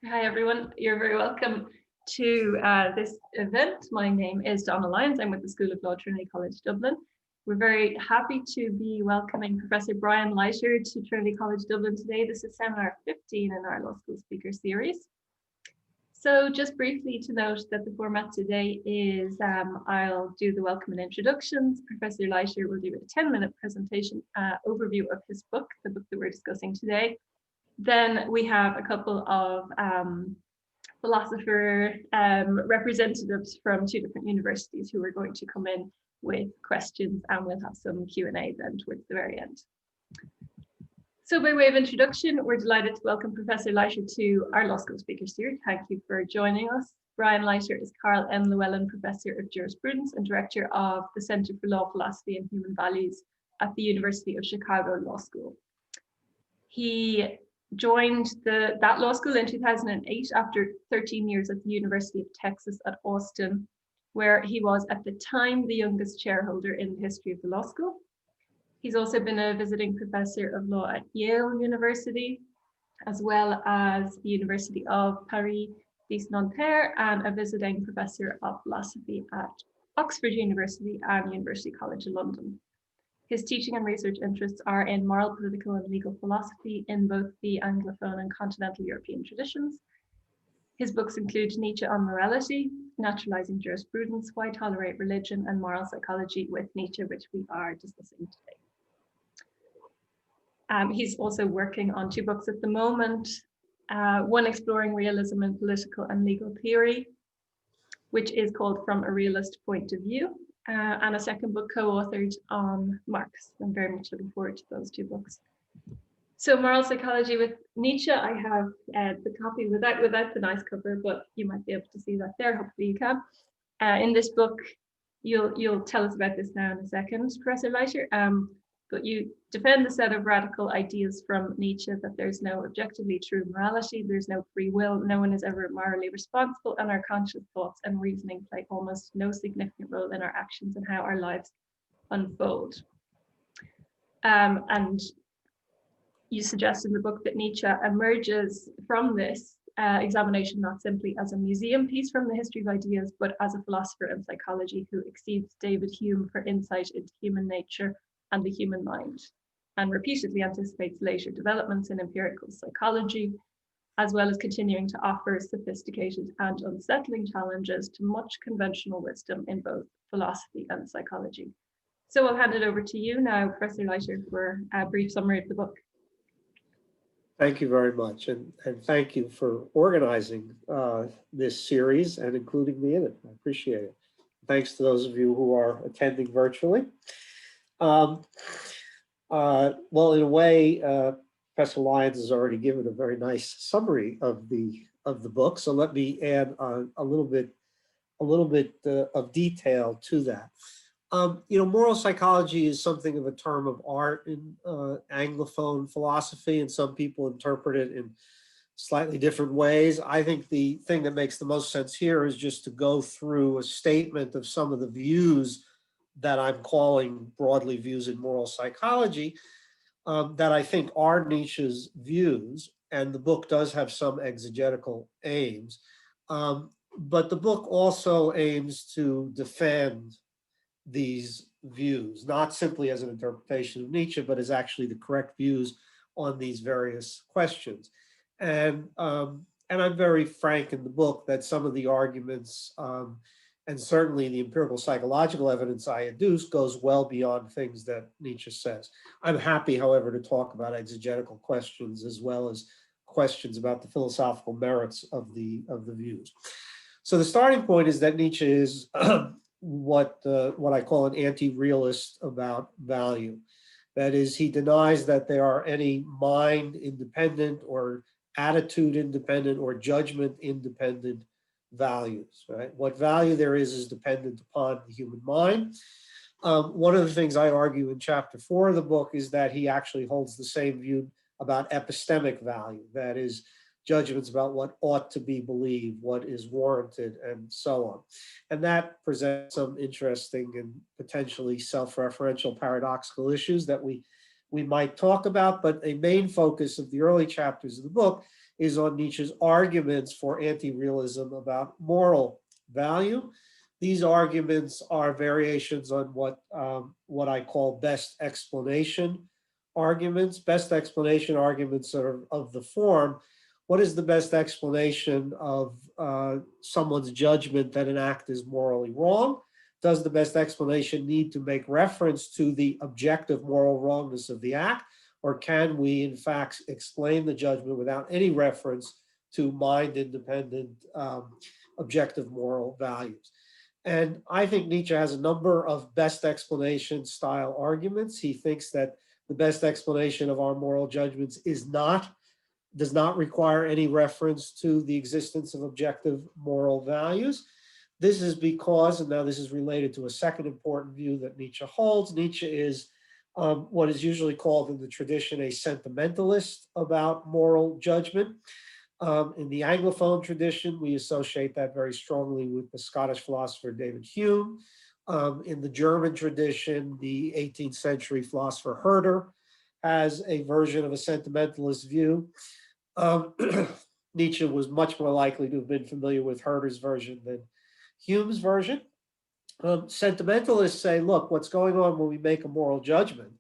Hi, everyone. You're very welcome to this event. My name is Donna Lyons. I'm with the School of Law, Trinity College, Dublin. We're very happy to be welcoming Professor Brian Leiter to Trinity College, Dublin today. This is seminar 15 in our Law School Speaker Series. So just briefly to note that the format today is I'll do the welcome and introductions. Professor Leiter will do a 10-minute presentation overview of his book, the book that we're discussing today. Then we have a couple of philosopher representatives from two different universities who are going to come in with questions, and we'll have some Q&A then towards the very end. So by way of introduction, we're delighted to welcome Professor Leiter to our Law School Speaker Series. Thank you for joining us. Brian Leiter is Karl N. Llewellyn Professor of Jurisprudence and Director of the Center for Law, Philosophy and Human Values at the University of Chicago Law School. He joined that law school in 2008 after 13 years at the University of Texas at Austin, where he was at the time the youngest chairholder in the history of the law school. He's also been a visiting professor of law at Yale University, as well as the University of Paris X-Nanterre, and a visiting professor of philosophy at Oxford University and University College London. His teaching and research interests are in moral, political, and legal philosophy in both the Anglophone and continental European traditions. His books include Nietzsche on Morality, Naturalizing Jurisprudence, Why Tolerate Religion, and Moral Psychology with Nietzsche, which we are discussing today. He's also working on two books at the moment, one exploring realism in political and legal theory, which is called From a Realist Point of View, and a second book co-authored on Marx. I'm very much looking forward to those two books. So Moral Psychology with Nietzsche, I have the copy without the nice cover, but you might be able to see that there, hopefully you can. In this book, you'll tell us about this now in a second, Professor Leiter, but you defend the set of radical ideas from Nietzsche that there's no objectively true morality, there's no free will, no one is ever morally responsible, and our conscious thoughts and reasoning play almost no significant role in our actions and how our lives unfold. And you suggest in the book that Nietzsche emerges from this examination not simply as a museum piece from the history of ideas, but as a philosopher of psychology who exceeds David Hume for insight into human nature and the human mind, and repeatedly anticipates later developments in empirical psychology, as well as continuing to offer sophisticated and unsettling challenges to much conventional wisdom in both philosophy and psychology. So I'll hand it over to you now, Professor Leiter, for a brief summary of the book. Thank you very much, and thank you for organizing this series and including me in it. I appreciate it. Thanks to those of you who are attending virtually. Well, in a way, Professor Lyons has already given a very nice summary of the book, so let me add a little bit of detail to that. Moral psychology is something of a term of art in Anglophone philosophy, and some people interpret it in slightly different ways. I think the thing that makes the most sense here is just to go through a statement of some of the views that I'm calling broadly views in moral psychology that I think are Nietzsche's views, and the book does have some exegetical aims. But the book also aims to defend these views, not simply as an interpretation of Nietzsche, but as actually the correct views on these various questions. And I'm very frank in the book that some of the arguments, and certainly the empirical psychological evidence I adduce, goes well beyond things that Nietzsche says. I'm happy, however, to talk about exegetical questions as well as questions about the philosophical merits of the views. So the starting point is that Nietzsche is what I call an anti-realist about value. That is, he denies that there are any mind-independent or attitude-independent or judgment-independent values, right? What value there is dependent upon the human mind. One of the things I argue in chapter 4 of the book is that he actually holds the same view about epistemic value, that is, judgments about what ought to be believed, what is warranted, and so on. And that presents some interesting and potentially self-referential paradoxical issues that we we might talk about, but a main focus of the early chapters of the book is on Nietzsche's arguments for anti-realism about moral value. These arguments are variations on what I call best explanation arguments. Best explanation arguments are of the form, what is the best explanation of someone's judgment that an act is morally wrong? Does the best explanation need to make reference to the objective moral wrongness of the act? Or can we, in fact, explain the judgment without any reference to mind-independent objective moral values? And I think Nietzsche has a number of best explanation style arguments. He thinks that the best explanation of our moral judgments does not require any reference to the existence of objective moral values. This is because, and now this is related to a second important view that Nietzsche holds, Nietzsche is what is usually called in the tradition a sentimentalist about moral judgment. In the Anglophone tradition, we associate that very strongly with the Scottish philosopher David Hume. In the German tradition, the 18th century philosopher Herder has a version of a sentimentalist view. Nietzsche was much more likely to have been familiar with Herder's version than Hume's version. Sentimentalists say, look, what's going on when we make a moral judgment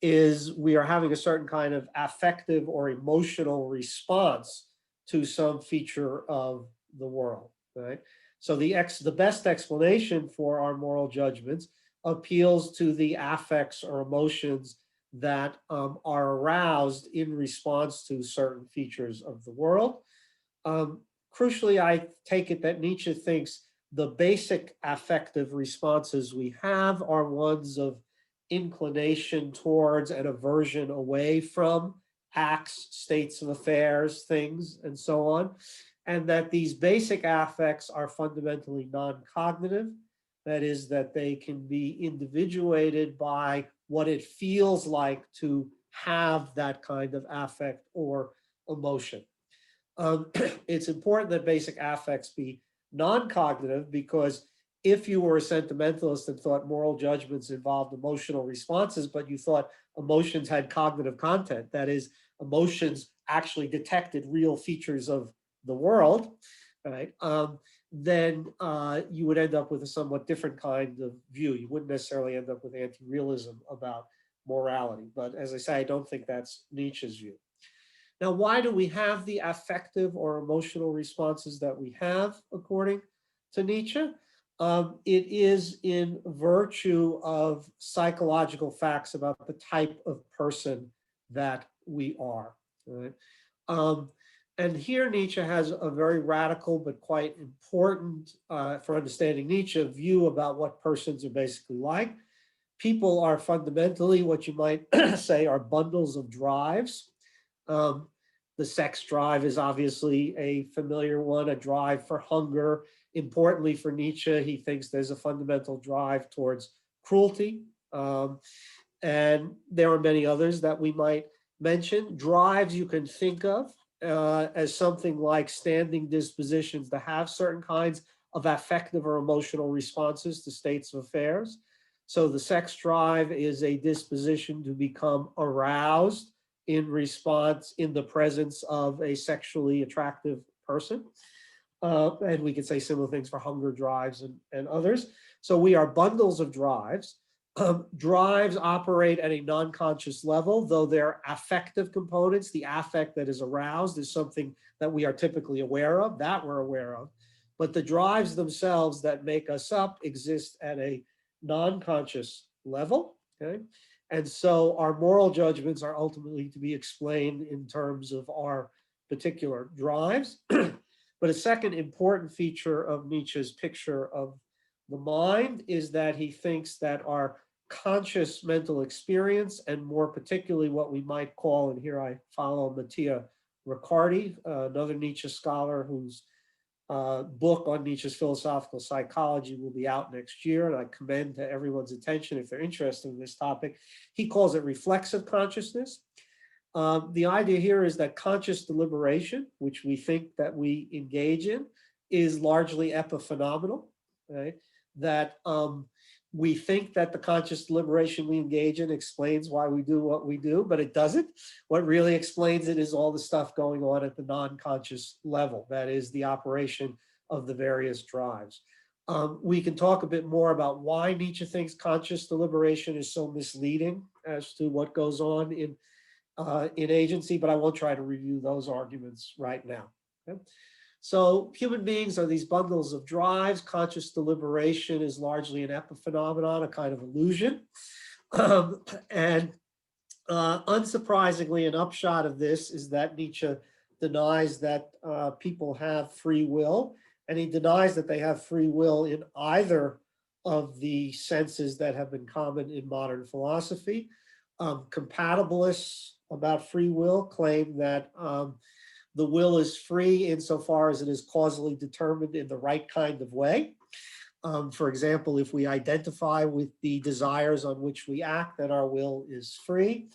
is we are having a certain kind of affective or emotional response to some feature of the world, right? So the best explanation for our moral judgments appeals to the affects or emotions that are aroused in response to certain features of the world. Crucially, I take it that Nietzsche thinks the basic affective responses we have are ones of inclination towards and aversion away from acts, states of affairs, things, and so on. And that these basic affects are fundamentally non-cognitive. That is, that they can be individuated by what it feels like to have that kind of affect or emotion. It's important that basic affects be non-cognitive, because if you were a sentimentalist and thought moral judgments involved emotional responses, but you thought emotions had cognitive content, that is, emotions actually detected real features of the world, right? Then you would end up with a somewhat different kind of view. You wouldn't necessarily end up with anti-realism about morality. But as I say, I don't think that's Nietzsche's view. Now, why do we have the affective or emotional responses that we have, according to Nietzsche? It is in virtue of psychological facts about the type of person that we are, right? And here Nietzsche has a very radical but quite important, for understanding Nietzsche, view about what persons are basically like. People are fundamentally what you might say are bundles of drives. The sex drive is obviously a familiar one, a drive for hunger. Importantly for Nietzsche, he thinks there's a fundamental drive towards cruelty. And there are many others that we might mention. Drives you can think of as something like standing dispositions to have certain kinds of affective or emotional responses to states of affairs. So the sex drive is a disposition to become aroused in response in the presence of a sexually attractive person. And we could say similar things for hunger drives and others. So we are bundles of drives. Drives operate at a non-conscious level, though they're affective components. The affect that is aroused is something that we are typically aware of, that we're aware of. But the drives themselves that make us up exist at a non-conscious level, okay? And so our moral judgments are ultimately to be explained in terms of our particular drives. But a second important feature of Nietzsche's picture of the mind is that he thinks that our conscious mental experience, and more particularly what we might call, and here I follow Mattia Riccardi, another Nietzsche scholar whose book on Nietzsche's philosophical psychology will be out next year, and I commend to everyone's attention if they're interested in this topic. He calls it reflexive consciousness. The idea here is that conscious deliberation, which we think that we engage in, is largely epiphenomenal, right? That We think that the conscious deliberation we engage in explains why we do what we do, but it doesn't. What really explains it is all the stuff going on at the non-conscious level, that is the operation of the various drives. We can talk a bit more about why Nietzsche thinks conscious deliberation is so misleading as to what goes on in agency, but I won't try to review those arguments right now. Okay? So human beings are these bundles of drives. Conscious deliberation is largely an epiphenomenon, a kind of illusion. And unsurprisingly, an upshot of this is that Nietzsche denies that people have free will, and he denies that they have free will in either of the senses that have been common in modern philosophy. Compatibilists about free will claim that the will is free insofar as it is causally determined in the right kind of way. For example, if we identify with the desires on which we act, then our will is free.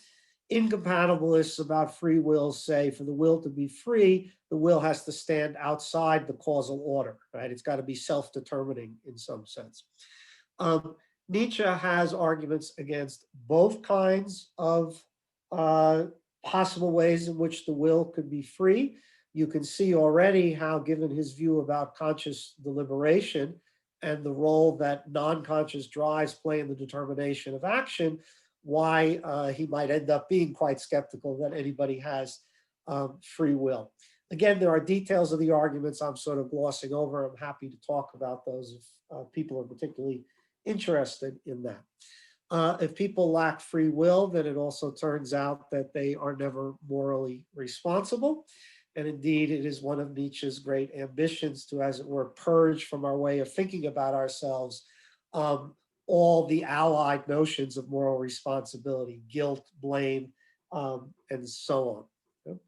Incompatibilists about free will say for the will to be free, the will has to stand outside the causal order, right? It's got to be self-determining in some sense. Nietzsche has arguments against both kinds of possible ways in which the will could be free. You can see already how, given his view about conscious deliberation and the role that non-conscious drives play in the determination of action, why he might end up being quite skeptical that anybody has free will. Again, there are details of the arguments I'm sort of glossing over. I'm happy to talk about those if people are particularly interested in that. If people lack free will, then it also turns out that they are never morally responsible. And indeed, it is one of Nietzsche's great ambitions to, as it were, purge from our way of thinking about ourselves all the allied notions of moral responsibility, guilt, blame, and so on.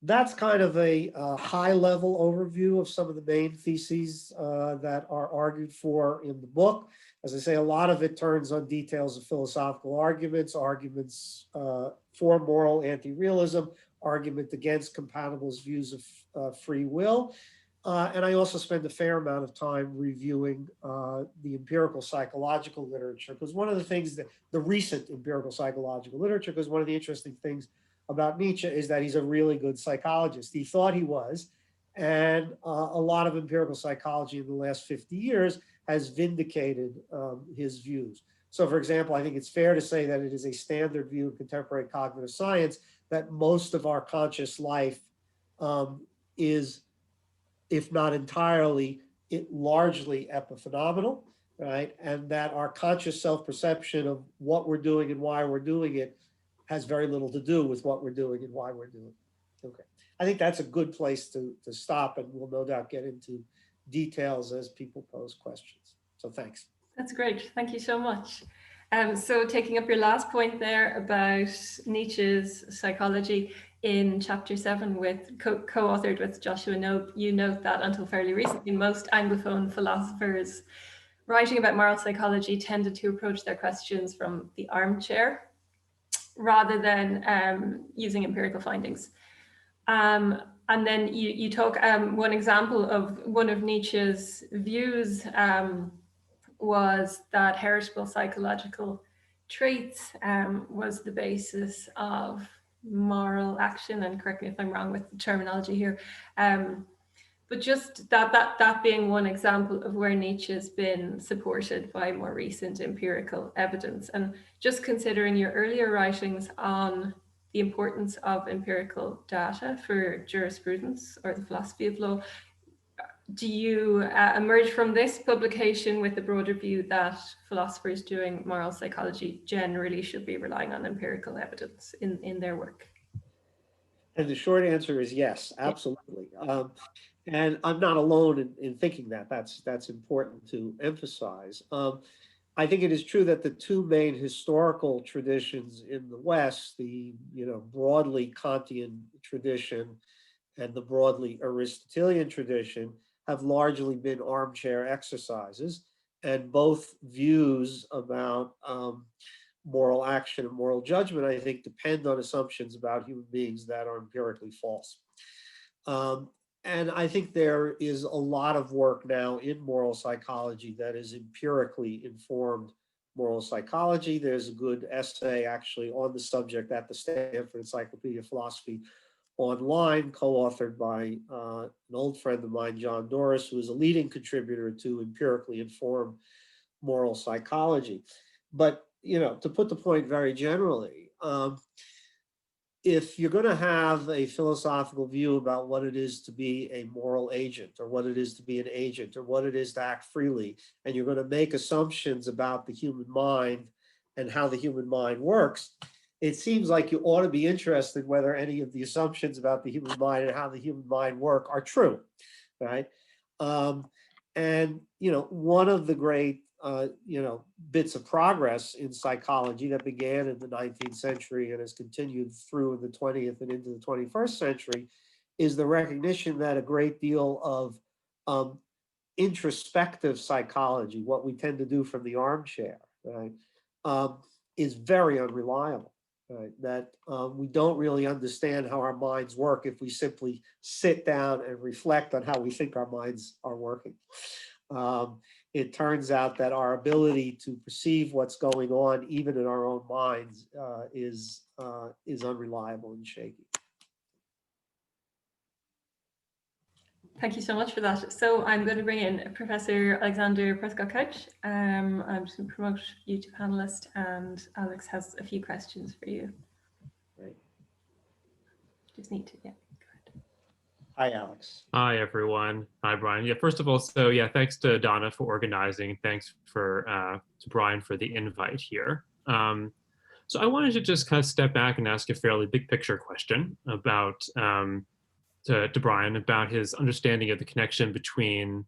That's kind of a high-level overview of some of the main theses that are argued for in the book. As I say, a lot of it turns on details of philosophical arguments for moral anti-realism, argument against compatibilist views of free will. And I also spend a fair amount of time reviewing the empirical psychological literature, because one of the things that the recent empirical psychological literature, because one of the interesting things about Nietzsche is that he's a really good psychologist. He thought he was, and a lot of empirical psychology in the last 50 years has vindicated his views. So for example, I think it's fair to say that it is a standard view of contemporary cognitive science that most of our conscious life is, if not entirely, largely epiphenomenal, right? And that our conscious self-perception of what we're doing and why we're doing it has very little to do with what we're doing and why we're doing it. Okay, I think that's a good place to stop, and we'll no doubt get into details as people pose questions. So thanks. That's great. Thank you so much. So taking up your last point there about Nietzsche's psychology in chapter 7 with co-authored with Joshua Knobe, you note that until fairly recently, most Anglophone philosophers writing about moral psychology tended to approach their questions from the armchair rather than using empirical findings. And then you talk, one example of one of Nietzsche's views was that heritable psychological traits was the basis of moral action, and correct me if I'm wrong with the terminology here, but just that being one example of where Nietzsche's been supported by more recent empirical evidence. And just considering your earlier writings on the importance of empirical data for jurisprudence or the philosophy of law, do you emerge from this publication with the broader view that philosophers doing moral psychology generally should be relying on empirical evidence in their work? And the short answer is yes, absolutely. And I'm not alone in thinking that. That's important to emphasize. I think it is true that the two main historical traditions in the West, the broadly Kantian tradition and the broadly Aristotelian tradition, have largely been armchair exercises, and both views about moral action and moral judgment, I think, depend on assumptions about human beings that are empirically false. And I think there is a lot of work now in moral psychology that is empirically informed moral psychology. There's a good essay actually on the subject at the Stanford Encyclopedia of Philosophy online, co-authored by an old friend of mine, John Doris, who is a leading contributor to empirically informed moral psychology. But, you know, to put the point very generally, if you're going to have a philosophical view about what it is to be a moral agent, or what it is to be an agent, or what it is to act freely, and you're going to make assumptions about the human mind and how the human mind works, it seems like you ought to be interested whether any of the assumptions about the human mind and how the human mind work are true, right? And, you know, one of the great you know, bits of progress in psychology that began in the 19th century and has continued through in the 20th and into the 21st century is the recognition that a great deal of introspective psychology, what we tend to do from the armchair, right, is very unreliable. Right? That we don't really understand how our minds work if we simply sit down and reflect on how we think our minds are working. It turns out that our ability to perceive what's going on, even in our own minds, is unreliable and shaky. Thank you so much for that. So I'm going to bring in Professor Alexander Prescott-Couch. I'm just going to promote you to panelist, and Alex has a few questions for you. Right. Just need to, yeah. Hi, Alex. Hi, everyone. Hi, Brian. Yeah, first of all, so yeah, thanks to Donna for organizing. Thanks for to Brian for the invite here. So I wanted to just kind of step back and ask a fairly big picture question about to Brian about his understanding of the connection between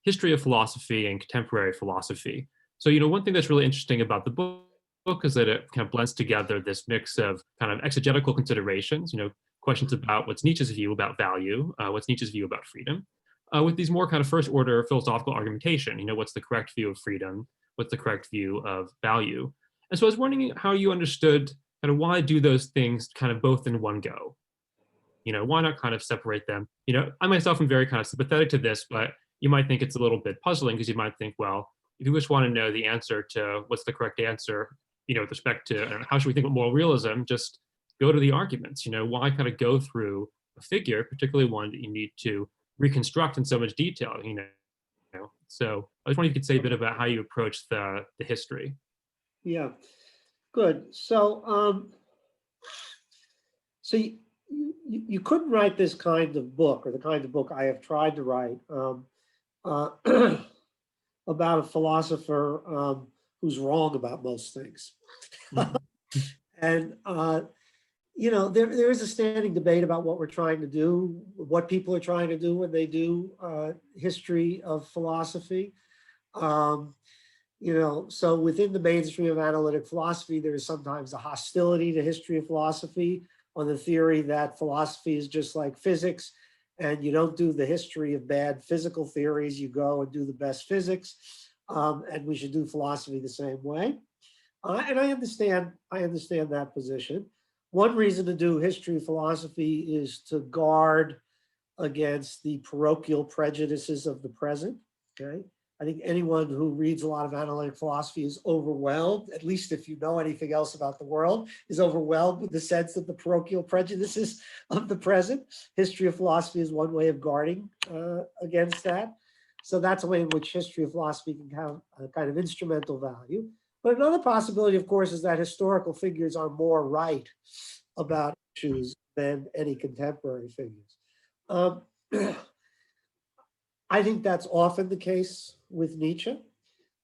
history of philosophy and contemporary philosophy. So, you know, one thing that's really interesting about the book is that it kind of blends together this mix of kind of exegetical considerations, you know, questions about what's Nietzsche's view about value, what's Nietzsche's view about freedom, with these more kind of first order philosophical argumentation, you know, what's the correct view of freedom, what's the correct view of value. And so I was wondering how you understood kind of why do those things kind of both in one go? You know, why not kind of separate them? You know, I myself am very kind of sympathetic to this, but you might think it's a little bit puzzling because you might think, well, if you just want to know the answer to what's the correct answer, you know, with respect to how should we think of moral realism, just go to the arguments. You know, why kind of go through a figure, particularly one that you need to reconstruct in so much detail, you know? So I was wondering if you could say a bit about how you approach the history. Yeah, good. So, so you couldn't write this kind of book, or the kind of book I have tried to write, about a philosopher who's wrong about most things. And you know, there is a standing debate about what we're trying to do, what people are trying to do when they do history of philosophy. You know, so within the mainstream of analytic philosophy, there is sometimes a hostility to history of philosophy on the theory that philosophy is just like physics, and you don't do the history of bad physical theories, you go and do the best physics, and we should do philosophy the same way. And I understand that position. One reason to do history of philosophy is to guard against the parochial prejudices of the present, okay? I think anyone who reads a lot of analytic philosophy is overwhelmed, at least if you know anything else about the world, is overwhelmed with the sense of the parochial prejudices of the present. History of philosophy is one way of guarding against that. So that's a way in which history of philosophy can have a kind of instrumental value. But another possibility, of course, is that historical figures are more right about issues than any contemporary figures. I think that's often the case with Nietzsche.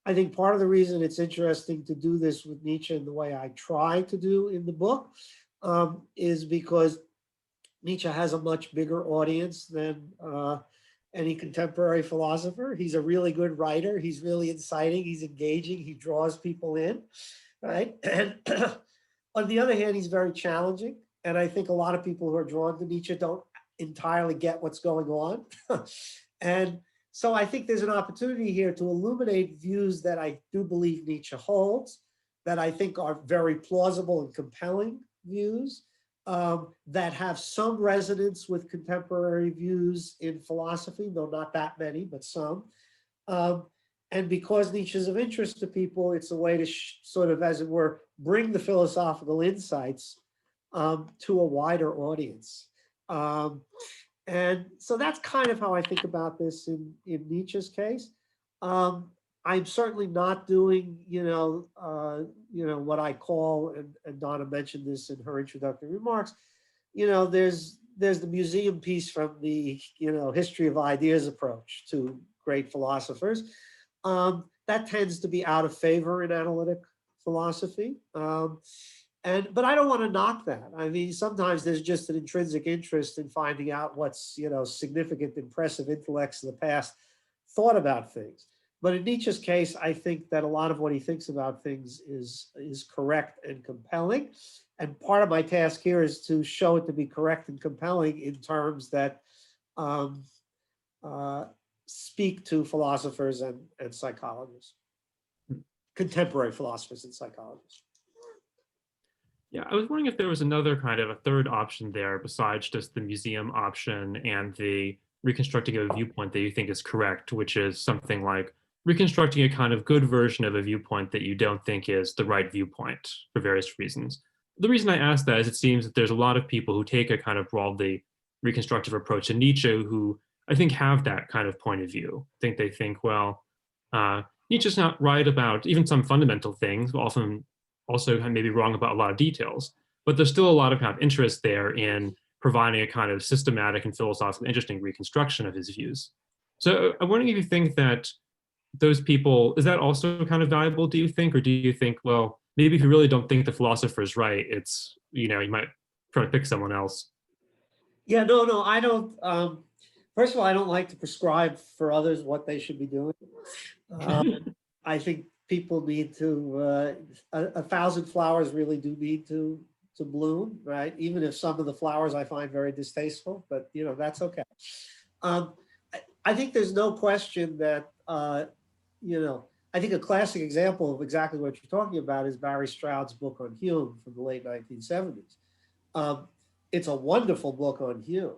I think part of the reason it's interesting to do this with Nietzsche in the way I try to do in the book is because Nietzsche has a much bigger audience than any contemporary philosopher. He's a really good writer. He's really inciting. He's engaging. He draws people in, right? And on the other hand, he's very challenging. And I think a lot of people who are drawn to Nietzsche don't entirely get what's going on. And so I think there's an opportunity here to illuminate views that I do believe Nietzsche holds, that I think are very plausible and compelling views, that have some resonance with contemporary views in philosophy, though not that many, but some. And because Nietzsche is of interest to people, it's a way to sort of, as it were, bring the philosophical insights to a wider audience. And so that's kind of how I think about this in Nietzsche's case. I'm certainly not doing, what I call, and Donna mentioned this in her introductory remarks, there's the museum piece from the, history of ideas approach to great philosophers. That tends to be out of favor in analytic philosophy. But I don't want to knock that. I mean, sometimes there's just an intrinsic interest in finding out what's, significant, impressive intellects of the past thought about things. But in Nietzsche's case, I think that a lot of what he thinks about things is correct and compelling. And part of my task here is to show it to be correct and compelling in terms that speak to philosophers and psychologists, contemporary philosophers and psychologists. Yeah, I was wondering if there was another kind of a third option there besides just the museum option and the reconstructing a viewpoint that you think is correct, which is something like reconstructing a kind of good version of a viewpoint that you don't think is the right viewpoint for various reasons. The reason I ask that is it seems that there's a lot of people who take a kind of broadly reconstructive approach to Nietzsche who I think have that kind of point of view. They think, well, Nietzsche's not right about even some fundamental things, often also maybe wrong about a lot of details, but there's still a lot of kind of interest there in providing a kind of systematic and philosophically interesting reconstruction of his views. So I'm wondering if you think that those people, is that also kind of valuable, do you think? Or do you think, well, maybe if you really don't think the philosopher's right, it's, you might try to pick someone else? Yeah, no, I don't. First of all, I don't like to prescribe for others what they should be doing. I think people need to, a thousand flowers really do need to bloom, right? Even if some of the flowers I find very distasteful, but that's okay. I think there's no question that, I think a classic example of exactly what you're talking about is Barry Stroud's book on Hume from the late 1970s. It's a wonderful book on Hume.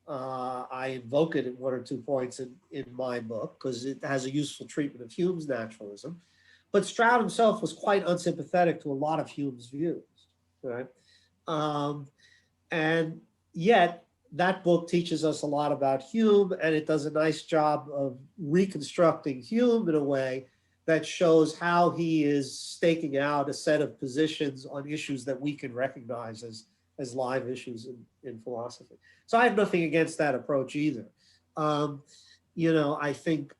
I invoke it at one or two points in my book because it has a useful treatment of Hume's naturalism. But Stroud himself was quite unsympathetic to a lot of Hume's views, right? And yet that book teaches us a lot about Hume, and it does a nice job of reconstructing Hume in a way that shows how he is staking out a set of positions on issues that we can recognize as live issues in philosophy. So I have nothing against that approach either. I think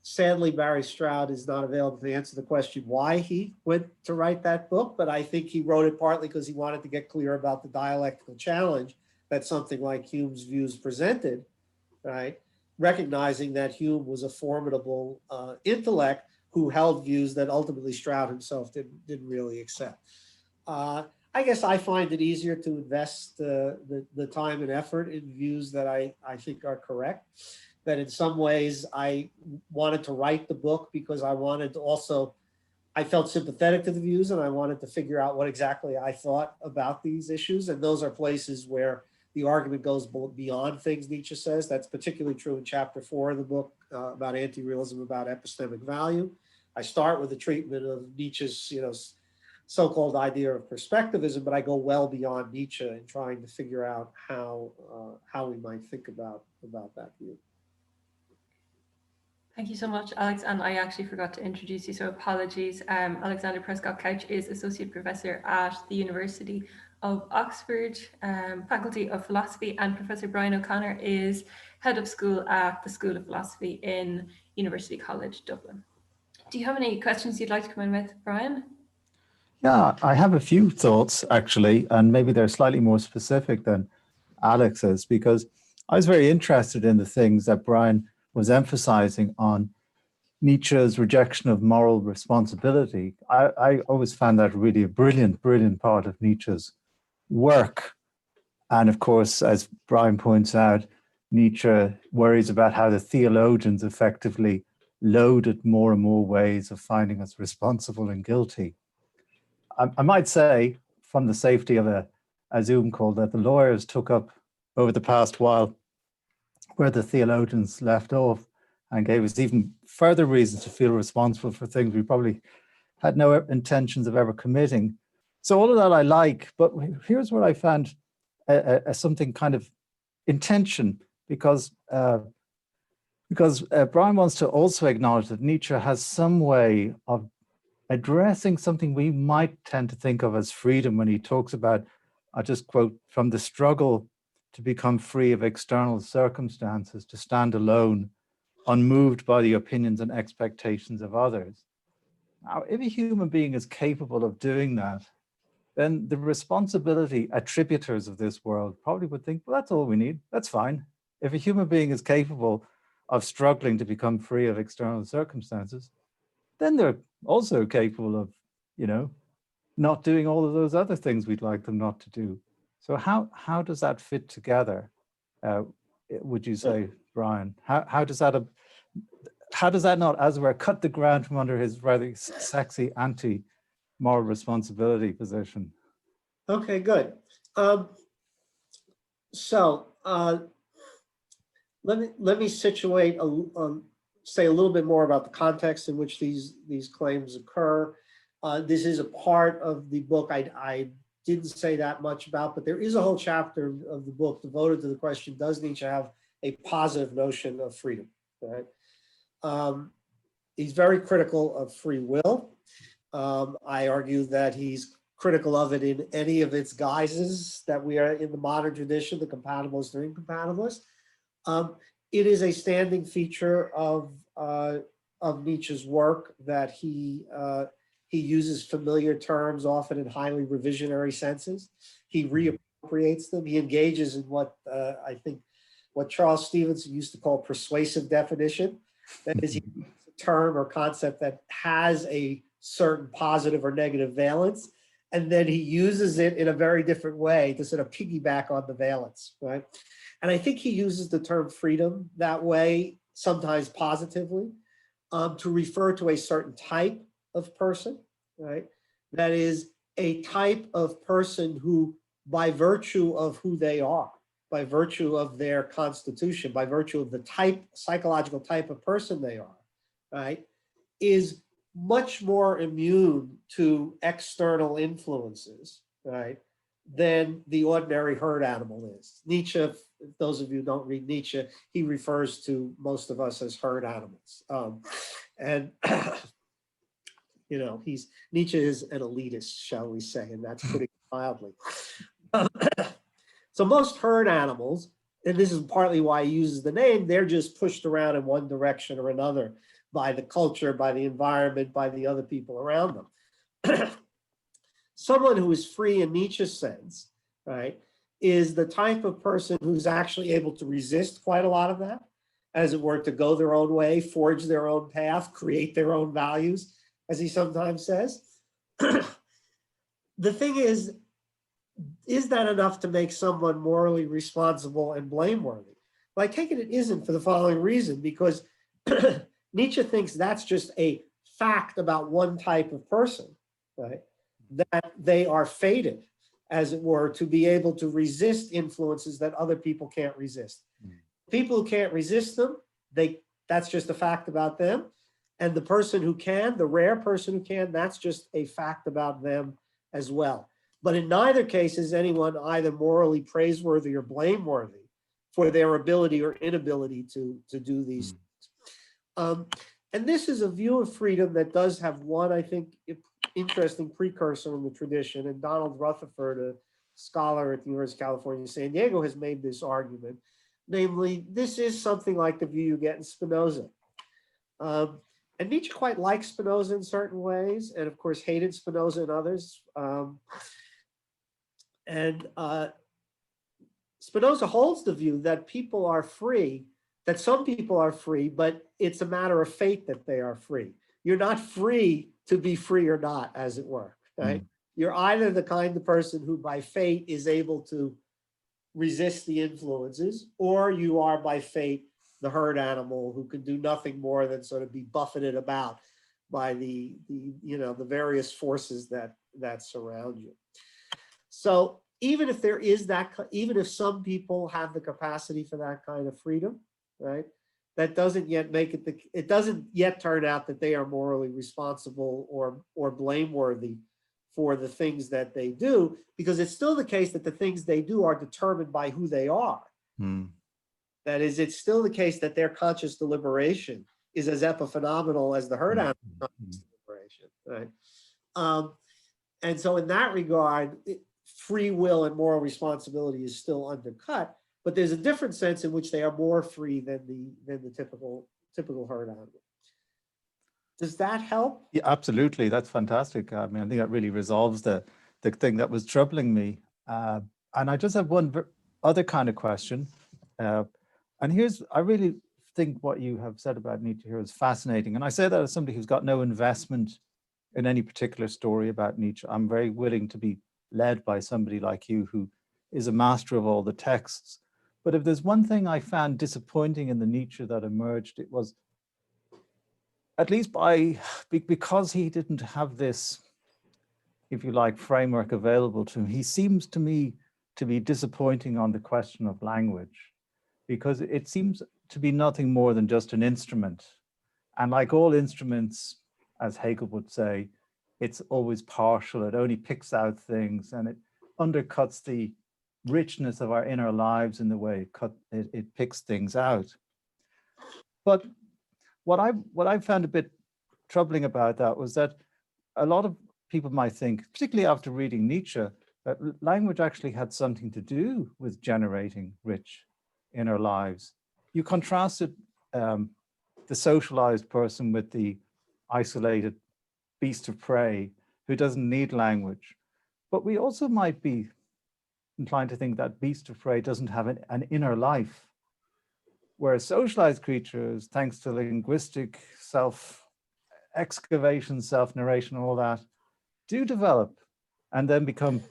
sadly, Barry Stroud is not available to answer the question why he went to write that book, but I think he wrote it partly because he wanted to get clear about the dialectical challenge that something like Hume's views presented, right? Recognizing that Hume was a formidable intellect who held views that ultimately Stroud himself didn't really accept. I guess I find it easier to invest the time and effort in views that I think are correct. That in some ways I wanted to write the book because I wanted to also, I felt sympathetic to the views and I wanted to figure out what exactly I thought about these issues. And those are places where the argument goes beyond things Nietzsche says. That's particularly true in chapter 4 of the book about anti-realism, about epistemic value. I start with the treatment of Nietzsche's, so-called idea of perspectivism, but I go well beyond Nietzsche in trying to figure out how we might think about that view. Thank you so much, Alex. And I actually forgot to introduce you, so apologies. Alexander Prescott-Couch is Associate Professor at the University of Oxford, Faculty of Philosophy, and Professor Brian O'Connor is Head of School at the School of Philosophy in University College, Dublin. Do you have any questions you'd like to come in with, Brian? Yeah, I have a few thoughts actually, and maybe they're slightly more specific than Alex's, because I was very interested in the things that Brian was emphasizing on Nietzsche's rejection of moral responsibility. I always found that really a brilliant part of Nietzsche's work. And of course, as Brian points out, Nietzsche worries about how the theologians effectively loaded more and more ways of finding us responsible and guilty. I might say, from the safety of a a Zoom call that the lawyers took up over the past while, where the theologians left off, and gave us even further reasons to feel responsible for things we probably had no intentions of ever committing. So all of that I like, but here's what I found something kind of intention, because Brian wants to also acknowledge that Nietzsche has some way of addressing something we might tend to think of as freedom when he talks about, I'll just quote, from the struggle to become free of external circumstances, to stand alone, unmoved by the opinions and expectations of others. Now, if a human being is capable of doing that, then the responsibility attributors of this world probably would think, well, that's all we need, that's fine. If a human being is capable of struggling to become free of external circumstances, then they're also capable of, not doing all of those other things we'd like them not to do. So how does that fit together? Would you say, Brian? How does that not, as it were, cut the ground from under his rather sexy anti-moral responsibility position? Okay, good. Let me situate, say a little bit more about the context in which these claims occur. This is a part of the book I didn't say that much about, but there is a whole chapter of the book devoted to the question, does Nietzsche have a positive notion of freedom? Right? He's very critical of free will. I argue that he's critical of it in any of its guises that we are in the modern tradition, the compatibilist or incompatibilist. It is a standing feature of Nietzsche's work that he uses familiar terms, often in highly revisionary senses. He reappropriates them. He engages in what I think what Charles Stevenson used to call persuasive definition. That is, he uses a term or concept that has a certain positive or negative valence, and then he uses it in a very different way to sort of piggyback on the valence, right? And I think he uses the term freedom that way, sometimes positively, to refer to a certain type of person, right? That is a type of person who, by virtue of who they are, by virtue of their constitution, by virtue of the psychological type of person they are, right, is much more immune to external influences, right, than the ordinary herd animal is. Nietzsche, if those of you who don't read Nietzsche, he refers to most of us as herd animals. Nietzsche is an elitist, shall we say, and that's putting it mildly. So most herd animals, and this is partly why he uses the name, they're just pushed around in one direction or another by the culture, by the environment, by the other people around them. Someone who is free in Nietzsche's sense, right, is the type of person who's actually able to resist quite a lot of that, as it were, to go their own way, forge their own path, create their own values, as he sometimes says. The thing is that enough to make someone morally responsible and blameworthy? Well, I take it isn't, for the following reason, because Nietzsche thinks that's just a fact about one type of person, right? That they are fated, as it were, to be able to resist influences that other people can't resist. People who can't resist them, that's just a fact about them. And the person who can, the rare person who can, that's just a fact about them as well. But in neither case is anyone either morally praiseworthy or blameworthy for their ability or inability to do these things. And this is a view of freedom that does have one, I think, interesting precursor in the tradition. And Donald Rutherford, a scholar at the University of California, San Diego, has made this argument. Namely, this is something like the view you get in Spinoza. And Nietzsche quite liked Spinoza in certain ways, and of course hated Spinoza in others. Spinoza holds the view that people are free, that some people are free, but it's a matter of fate that they are free. You're not free to be free or not, as it were, right? You're either the kind of person who by fate is able to resist the influences, or you are by fate the herd animal who can do nothing more than sort of be buffeted about by the various forces that surround you. So even if there is that, even if some people have the capacity for that kind of freedom, right? That doesn't yet make it, it doesn't yet turn out that they are morally responsible or blameworthy for the things that they do, because it's still the case that the things they do are determined by who they are. That is, it's still the case that their conscious deliberation is as epiphenomenal as the herd animal conscious deliberation, right? And so in that regard, free will and moral responsibility is still undercut, but there's a different sense in which they are more free than the typical herd animal. Does that help? Yeah, absolutely. That's fantastic. I mean, I think that really resolves the thing that was troubling me. And I just have one other kind of question. And here's, I really think what you have said about Nietzsche here is fascinating. And I say that as somebody who's got no investment in any particular story about Nietzsche. I'm very willing to be led by somebody like you who is a master of all the texts. But if there's one thing I found disappointing in the Nietzsche that emerged, it was, at least because he didn't have this, if you like, framework available to him, he seems to me to be disappointing on the question of language, because it seems to be nothing more than just an instrument. And like all instruments, as Hegel would say, it's always partial. It only picks out things, and it undercuts the richness of our inner lives in the way it picks things out. But what I found a bit troubling about that was that a lot of people might think, particularly after reading Nietzsche, that language actually had something to do with generating rich inner lives. You contrasted the socialized person with the isolated beast of prey who doesn't need language. But we also might be inclined to think that beast of prey doesn't have an inner life, whereas socialized creatures, thanks to linguistic self-excavation, self-narration, all that, do develop and then become,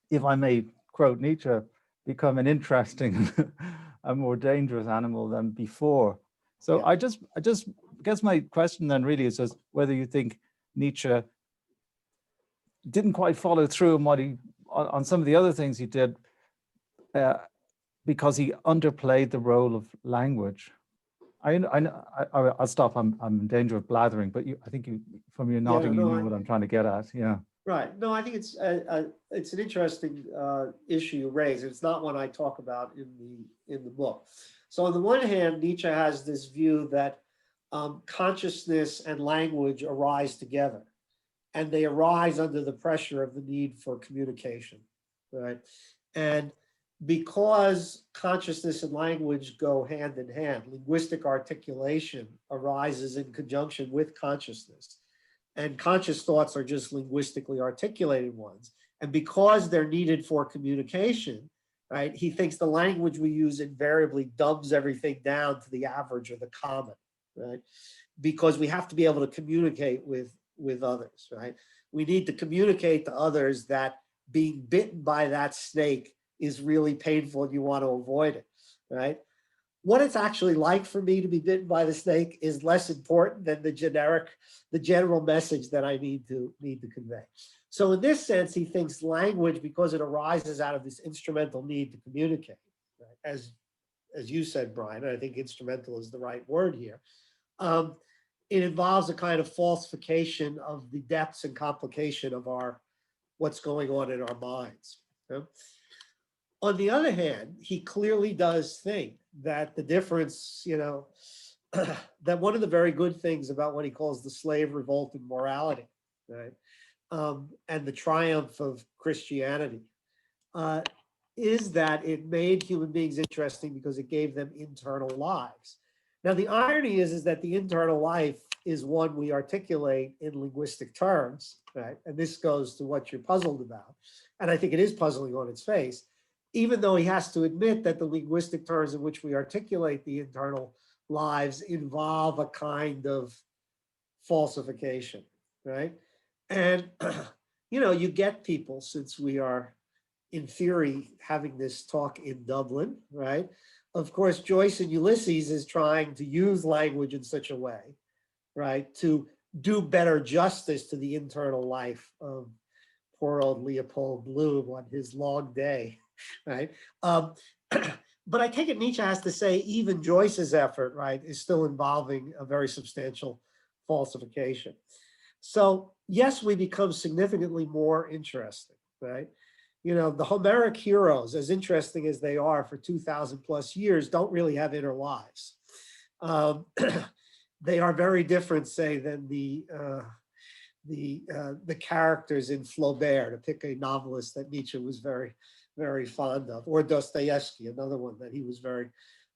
if I may quote Nietzsche, become an interesting, a more dangerous animal than before. So yeah. I just guess my question then really is just whether you think Nietzsche didn't quite follow through on some of the other things he did because he underplayed the role of language. I'll stop. I'm in danger of blathering, but I think from your nodding, you know what I'm trying to get at. Yeah. Right. No, I think it's an interesting issue you raise. It's not one I talk about in the book. So on the one hand, Nietzsche has this view that consciousness and language arise together, and they arise under the pressure of the need for communication, right? And because consciousness and language go hand in hand, linguistic articulation arises in conjunction with consciousness. And conscious thoughts are just linguistically articulated ones. And because they're needed for communication, right, he thinks the language we use invariably dumbs everything down to the average or the common, right? Because we have to be able to communicate with others, right? We need to communicate to others that being bitten by that snake is really painful and you want to avoid it, right? What it's actually like for me to be bitten by the snake is less important than the general message that I need to convey. So in this sense, he thinks language, because it arises out of this instrumental need to communicate, right? As you said, Brian, I think instrumental is the right word here. It involves a kind of falsification of the depths and complication of what's going on in our minds. Okay? On the other hand, he clearly does think that the difference, that one of the very good things about what he calls the slave revolt in morality, right, and the triumph of Christianity, is that it made human beings interesting because it gave them internal lives. Now, the irony is that the internal life is one we articulate in linguistic terms, right? And this goes to what you're puzzled about. And I think it is puzzling on its face, even though he has to admit that the linguistic terms in which we articulate the internal lives involve a kind of falsification, right? And, you get people, since we are, in theory, having this talk in Dublin, right? Of course, Joyce and Ulysses is trying to use language in such a way, right, to do better justice to the internal life of poor old Leopold Bloom on his long day, right? But I take it Nietzsche has to say even Joyce's effort, right, is still involving a very substantial falsification. So yes, we become significantly more interesting, right? You know, the Homeric heroes, as interesting as they are for 2,000 plus years, don't really have inner lives. They are very different, say, than the characters in Flaubert, to pick a novelist that Nietzsche was very, very fond of, or Dostoevsky, another one that he was very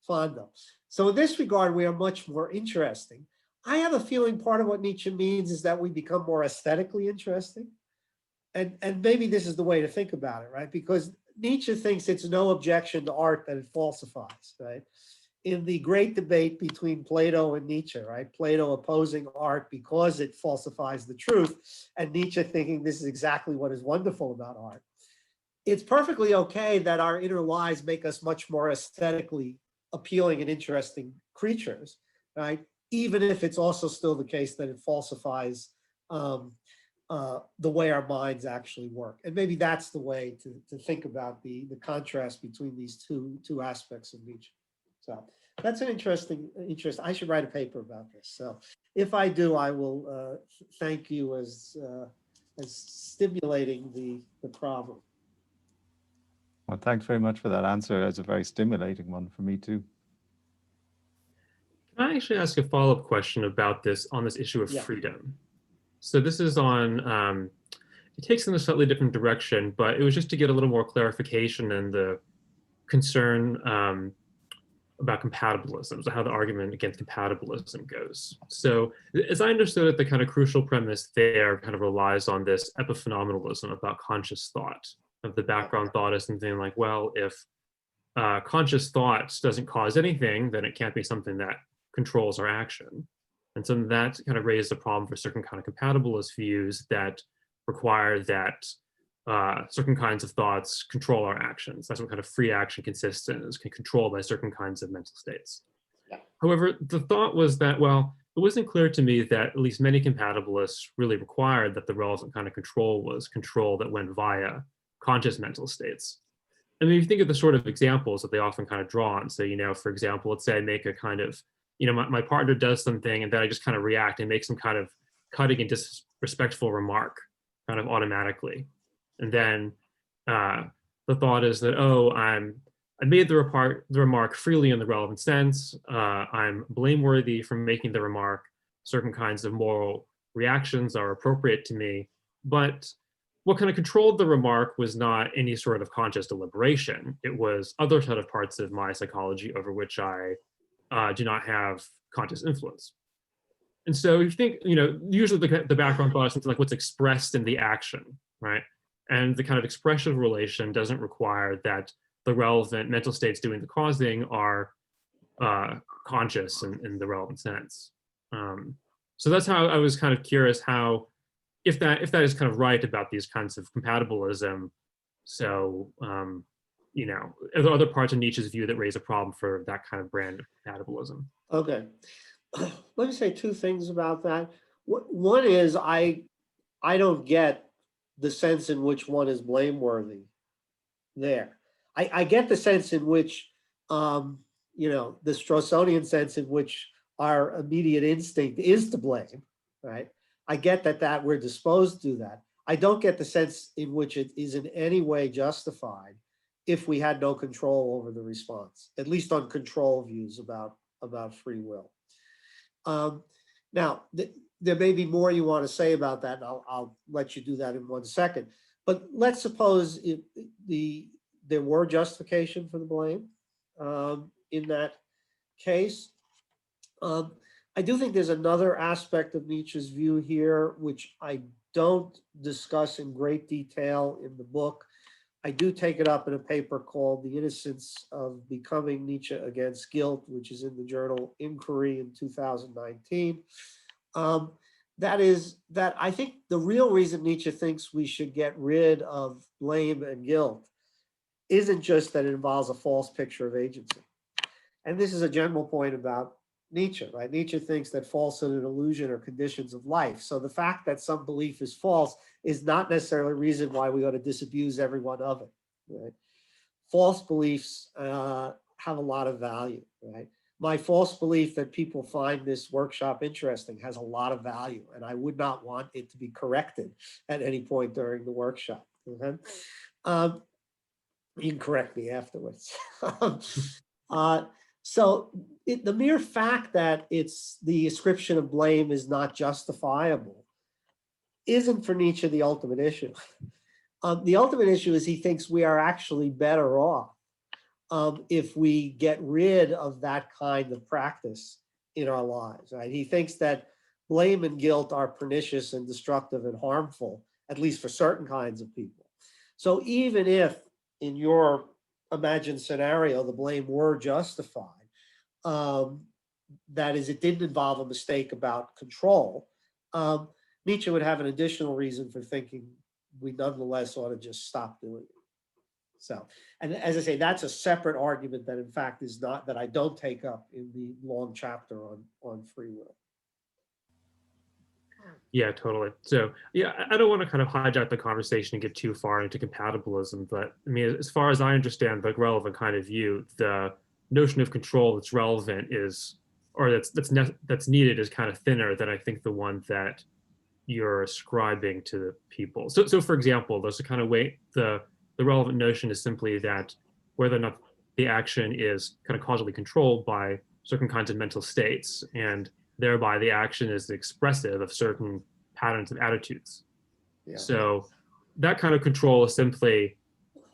fond of. So in this regard, we are much more interesting. I have a feeling part of what Nietzsche means is that we become more aesthetically interesting. And maybe this is the way to think about it, right? Because Nietzsche thinks it's no objection to art that it falsifies, right? In the great debate between Plato and Nietzsche, right? Plato opposing art because it falsifies the truth, and Nietzsche thinking this is exactly what is wonderful about art. It's perfectly okay that our inner lives make us much more aesthetically appealing and interesting creatures, right? Even if it's also still the case that it falsifies the way our minds actually work. And maybe that's the way to think about the contrast between these two aspects of Nietzsche. So that's an interesting interest. I should write a paper about this. So if I do, I will thank you as stimulating the problem. Well, thanks very much for that answer. It's a very stimulating one for me too. Can I actually ask a follow-up question about this on this issue of freedom? So this is on, it takes in a slightly different direction, but it was just to get a little more clarification and the concern about compatibilism, so how the argument against compatibilism goes. So as I understood it, the kind of crucial premise there kind of relies on this epiphenomenalism about conscious thought, of the background thought as something like, well, if conscious thought doesn't cause anything, then it can't be something that controls our action. And so that kind of raised a problem for certain kind of compatibilist views that require that certain kinds of thoughts control our actions. That's what kind of free action consists in, is controlled by certain kinds of mental states. Yeah. However, the thought was that, well, it wasn't clear to me that at least many compatibilists really required that the relevant kind of control was control that went via conscious mental states. I mean, if you think of the sort of examples that they often kind of draw on, so, you know, for example, let's say I make a kind of, you know, my partner does something and then I just kind of react and make some kind of cutting and disrespectful remark kind of automatically. And then the thought is that, oh, I made the remark freely in the relevant sense. I'm blameworthy for making the remark. Certain kinds of moral reactions are appropriate to me. But what kind of controlled the remark was not any sort of conscious deliberation. It was other set of parts of my psychology over which I do not have conscious influence. And so you think, you know, usually the background thought is something like what's expressed in the action, right? And the kind of expressive relation doesn't require that the relevant mental states doing the causing are conscious in the relevant sense. So that's how I was kind of curious how, if that is kind of right about these kinds of compatibilism, so, you know, are there other parts of Nietzsche's view that raise a problem for that kind of brand of compatibilism? Okay. Let me say two things about that. One is I don't get the sense in which one is blameworthy there. I get the sense in which, you know, the Straussonian sense in which our immediate instinct is to blame, right? I get that we're disposed to do that. I don't get the sense in which it is in any way justified if we had no control over the response, at least on control views about free will. Now, there may be more you want to say about that, and I'll let you do that in 1 second. But let's suppose there were justification for the blame in that case. I do think there's another aspect of Nietzsche's view here, which I don't discuss in great detail in the book. I do take it up in a paper called The Innocence of Becoming Nietzsche Against Guilt, which is in the journal Inquiry in 2019. That is that I think the real reason Nietzsche thinks we should get rid of blame and guilt isn't just that it involves a false picture of agency. And this is a general point about Nietzsche, right? Nietzsche thinks that falsehood and illusion are conditions of life. So the fact that some belief is false is not necessarily a reason why we ought to disabuse everyone of it, right? False beliefs have a lot of value, right? My false belief that people find this workshop interesting has a lot of value, and I would not want it to be corrected at any point during the workshop. Okay? You can correct me afterwards. So the mere fact that it's the ascription of blame is not justifiable isn't for Nietzsche the ultimate issue. The ultimate issue is he thinks we are actually better off if we get rid of that kind of practice in our lives, right? He thinks that blame and guilt are pernicious and destructive and harmful, at least for certain kinds of people. So even if in your imagined scenario, the blame were justified, that is, it didn't involve a mistake about control, Nietzsche would have an additional reason for thinking we nonetheless ought to just stop doing it. So, and as I say, that's a separate argument that in fact is not, that I don't take up in the long chapter on free will. Yeah, totally. So yeah, I don't want to kind of hijack the conversation and get too far into compatibilism, but I mean, as far as I understand the relevant kind of view, the notion of control that's relevant is, or that's needed is kind of thinner than I think the one that you're ascribing to the people. So for example, there's a kind of way, the relevant notion is simply that whether or not the action is kind of causally controlled by certain kinds of mental states, and thereby the action is expressive of certain patterns of attitudes. Yeah. So that kind of control is simply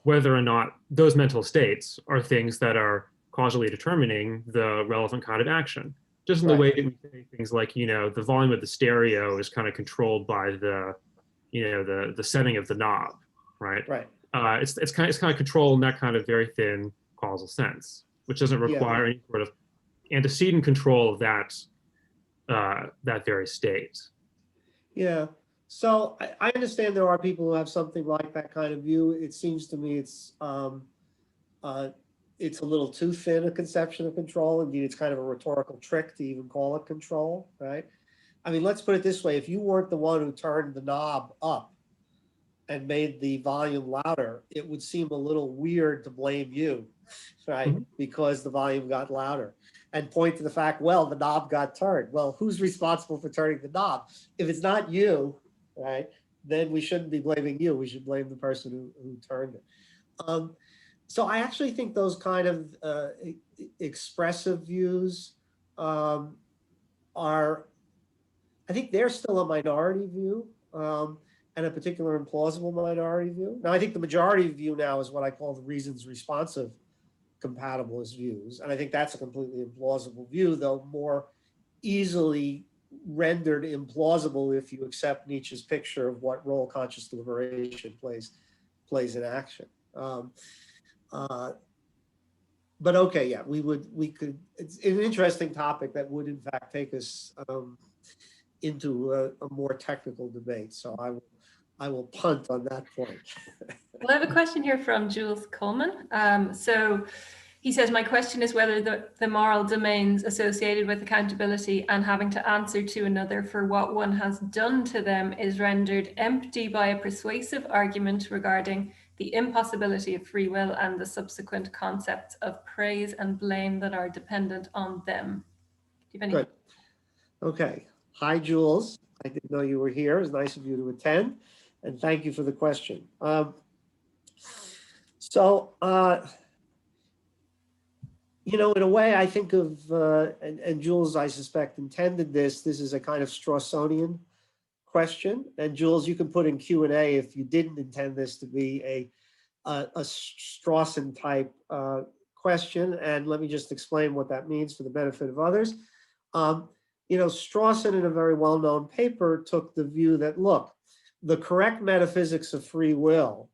whether or not those mental states are things that are causally determining the relevant kind of action. Just in the way that we say things like, you know, the volume of the stereo is kind of controlled by the, you know, the setting of the knob, right? Right. It's kind of control in that kind of very thin causal sense, which doesn't require any sort of antecedent control of that that very state. Yeah. So I understand there are people who have something like that kind of view. It seems to me it's a little too thin a conception of control. Indeed, it's kind of a rhetorical trick to even call it control, right? I mean, let's put it this way. If you weren't the one who turned the knob up and made the volume louder, it would seem a little weird to blame you, right? Mm-hmm. Because the volume got louder, and point to the fact, well, the knob got turned. Well, who's responsible for turning the knob? If it's not you, right, then we shouldn't be blaming you. We should blame the person who turned it. So I actually think those kind of expressive views are, I think they're still a minority view, and a particular implausible minority view. Now, I think the majority view now is what I call the reasons responsive compatibilist views. And I think that's a completely implausible view, though more easily rendered implausible if you accept Nietzsche's picture of what role conscious deliberation plays in action. But okay, yeah, we could, it's an interesting topic that would in fact take us into a more technical debate. So I will punt on that point. Well, I have a question here from Jules Coleman. So he says, my question is whether the moral domains associated with accountability and having to answer to another for what one has done to them is rendered empty by a persuasive argument regarding the impossibility of free will and the subsequent concepts of praise and blame that are dependent on them. Do you have any? Good. Okay. Hi, Jules. I didn't know you were here. It was nice of you to attend. And thank you for the question. You know, in a way, I think of, and Jules, I suspect, intended this is a kind of Strawsonian question. And Jules, you can put in Q&A if you didn't intend this to be a Strawson type question. And let me just explain what that means for the benefit of others. You know, Strawson, in a very well-known paper, took the view that, look, the correct metaphysics of free will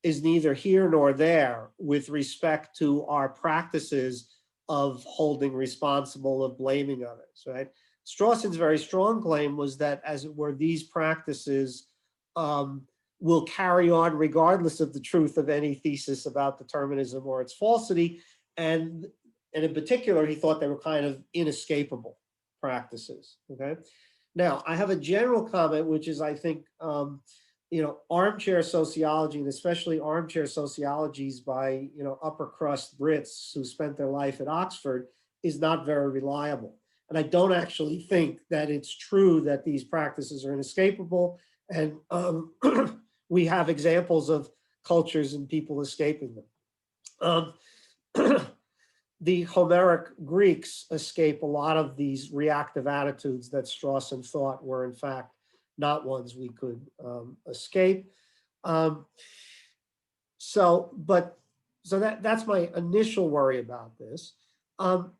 is neither here nor there with respect to our practices of holding responsible, of blaming others, right? Strawson's very strong claim was that, as it were, these practices will carry on regardless of the truth of any thesis about determinism or its falsity. And And in particular, he thought they were kind of inescapable practices, okay? Now, I have a general comment, which is, I think, armchair sociology, and especially armchair sociologies by, upper crust Brits who spent their life at Oxford, is not very reliable. And I don't actually think that it's true that these practices are inescapable. And we have examples of cultures and people escaping them. The Homeric Greeks escape a lot of these reactive attitudes that Strawson thought were in fact not ones we could escape. So that's my initial worry about this.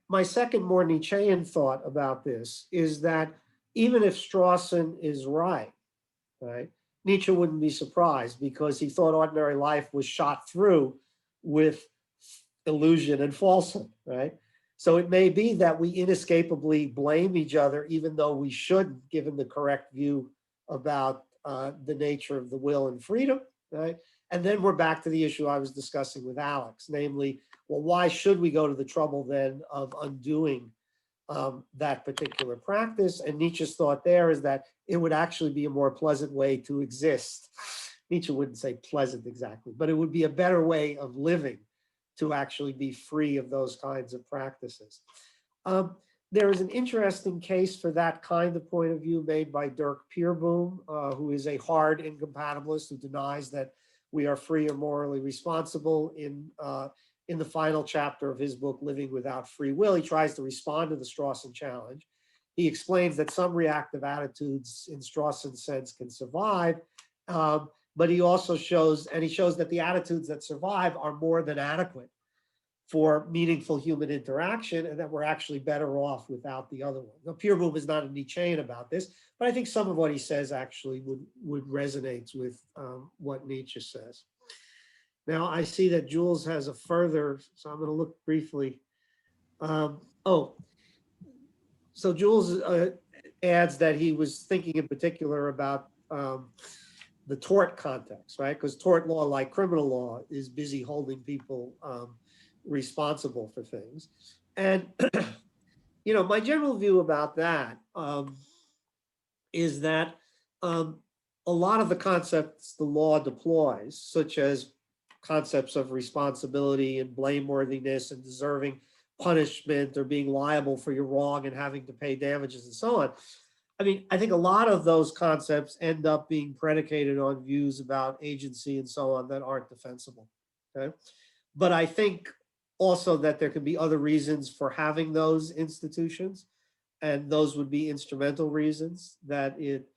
My second, more Nietzschean thought about this is that even if Strawson is right, Nietzsche wouldn't be surprised, because he thought ordinary life was shot through with illusion and falsehood, right? So it may be that we inescapably blame each other, even though we shouldn't, given the correct view about the nature of the will and freedom, right? And then we're back to the issue I was discussing with Alex, namely, well, why should we go to the trouble then of undoing that particular practice? And Nietzsche's thought there is that it would actually be a more pleasant way to exist. Nietzsche wouldn't say pleasant exactly, but it would be a better way of living to actually be free of those kinds of practices. There is an interesting case for that kind of point of view made by Dirk Pierboom, who is a hard incompatibilist who denies that we are free or morally responsible. In the final chapter of his book, Living Without Free Will, he tries to respond to the Strawson challenge. He explains that some reactive attitudes in Strawson's sense can survive, but he also shows that the attitudes that survive are more than adequate for meaningful human interaction, and that we're actually better off without the other one. Now, Pierboom is not a Nietzschean about this, but I think some of what he says actually would resonate with what Nietzsche says. Now, I see that Jules has a further, so I'm going to look briefly. So Jules adds that he was thinking in particular about the tort context, right? Because tort law, like criminal law, is busy holding people responsible for things. And, my general view about that is that a lot of the concepts the law deploys, such as concepts of responsibility and blameworthiness and deserving punishment or being liable for your wrong and having to pay damages and so on. I mean, I think a lot of those concepts end up being predicated on views about agency and so on that aren't defensible, okay? But I think also that there could be other reasons for having those institutions, and those would be instrumental reasons, that it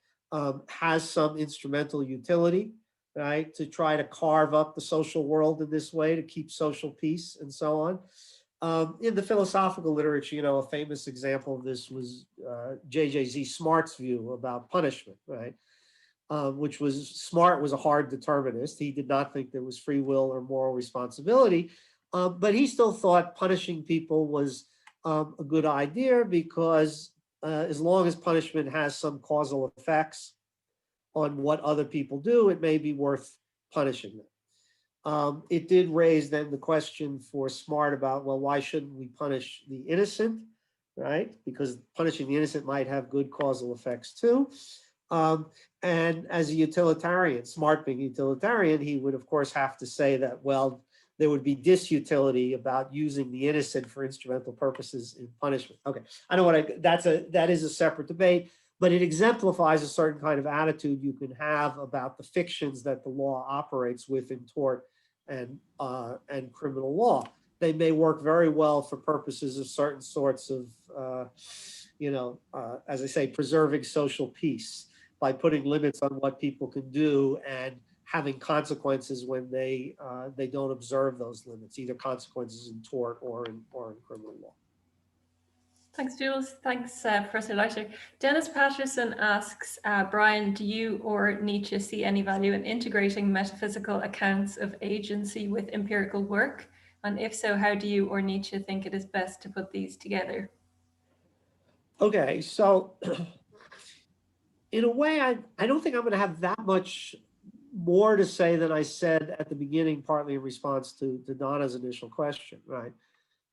has some instrumental utility, right, to try to carve up the social world in this way, to keep social peace and so on. In the philosophical literature, a famous example of this was J.J.Z. Smart's view about punishment, right? Which was, Smart was a hard determinist. He did not think there was free will or moral responsibility, but he still thought punishing people was a good idea, because as long as punishment has some causal effects on what other people do, it may be worth punishing them. It did raise then the question for Smart about, well, why shouldn't we punish the innocent, right? Because punishing the innocent might have good causal effects too. And as a utilitarian, Smart being utilitarian, he would of course have to say that, well, there would be disutility about using the innocent for instrumental purposes in punishment. Okay, I know that is a separate debate, but it exemplifies a certain kind of attitude you can have about the fictions that the law operates with in tort and criminal law. They may work very well for purposes of certain sorts of, as I say, preserving social peace by putting limits on what people can do and having consequences when they don't observe those limits, either consequences in tort or in criminal law. Thanks, Jules. Thanks, Professor Leiter. Dennis Patterson asks, Brian, do you or Nietzsche see any value in integrating metaphysical accounts of agency with empirical work? And if so, how do you or Nietzsche think it is best to put these together? Okay, so in a way, I don't think I'm going to have that much more to say than I said at the beginning, partly in response to Donna's initial question, right?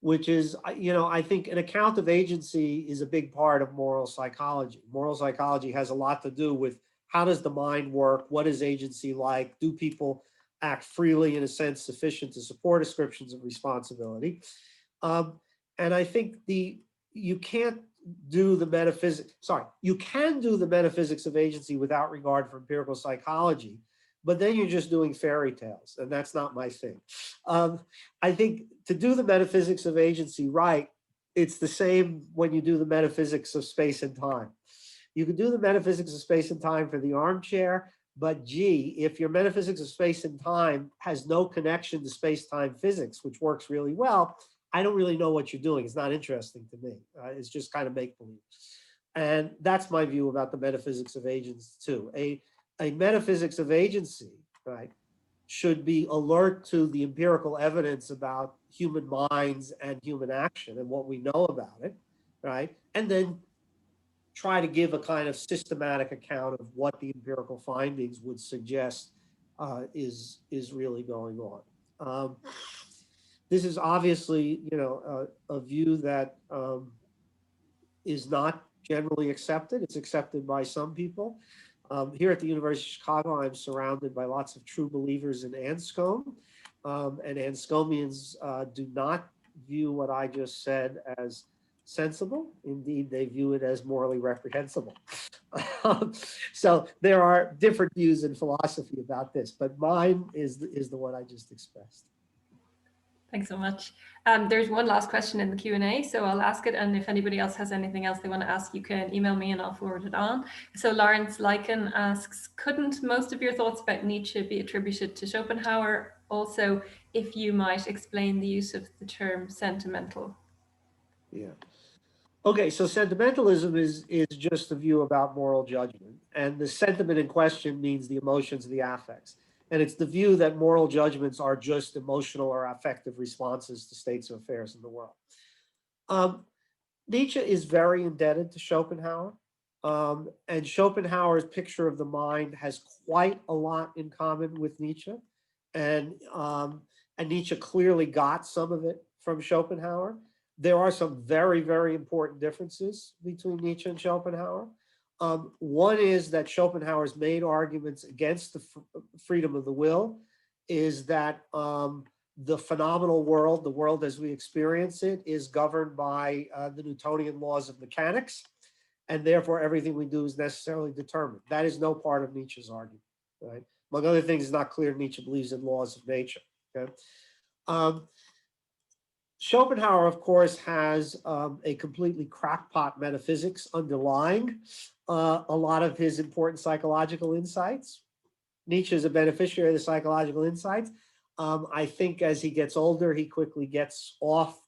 which is, I think an account of agency is a big part of moral psychology. Moral psychology has a lot to do with how does the mind work? What is agency like? Do people act freely in a sense sufficient to support ascriptions of responsibility? And I think you can't do the metaphysics, you can do the metaphysics of agency without regard for empirical psychology, but then you're just doing fairy tales, and that's not my thing. I think to do the metaphysics of agency right, it's the same when you do the metaphysics of space and time. You can do the metaphysics of space and time for the armchair, but gee, if your metaphysics of space and time has no connection to space-time physics, which works really well, I don't really know what you're doing. It's not interesting to me. It's just kind of make-believe. And that's my view about the metaphysics of agency too. A metaphysics of agency, right, should be alert to the empirical evidence about human minds and human action and what we know about it, right? And then try to give a kind of systematic account of what the empirical findings would suggest is really going on. This is obviously, a view that is not generally accepted. It's accepted by some people. Here at the University of Chicago, I'm surrounded by lots of true believers in Anscombe, and Anscomians do not view what I just said as sensible. Indeed, they view it as morally reprehensible. So there are different views in philosophy about this, but mine is the one I just expressed. Thanks so much. There's one last question in the Q&A, so I'll ask it, and if anybody else has anything else they want to ask, you can email me and I'll forward it on. So Lawrence Lycan asks, couldn't most of your thoughts about Nietzsche be attributed to Schopenhauer? Also, if you might explain the use of the term sentimental. Yeah. Okay, so sentimentalism is just a view about moral judgment, and the sentiment in question means the emotions, the affects. And it's the view that moral judgments are just emotional or affective responses to states of affairs in the world. Nietzsche is very indebted to Schopenhauer, and Schopenhauer's picture of the mind has quite a lot in common with Nietzsche, and Nietzsche clearly got some of it from Schopenhauer. There are some very, very important differences between Nietzsche and Schopenhauer. One is that Schopenhauer's main arguments against the freedom of the will is that the phenomenal world, the world as we experience it, is governed by the Newtonian laws of mechanics, and therefore everything we do is necessarily determined. That is no part of Nietzsche's argument, right? Among other things, it's not clear Nietzsche believes in laws of nature, okay? Schopenhauer, of course, has a completely crackpot metaphysics underlying a lot of his important psychological insights. Nietzsche is a beneficiary of the psychological insights. I think as he gets older, he quickly gets off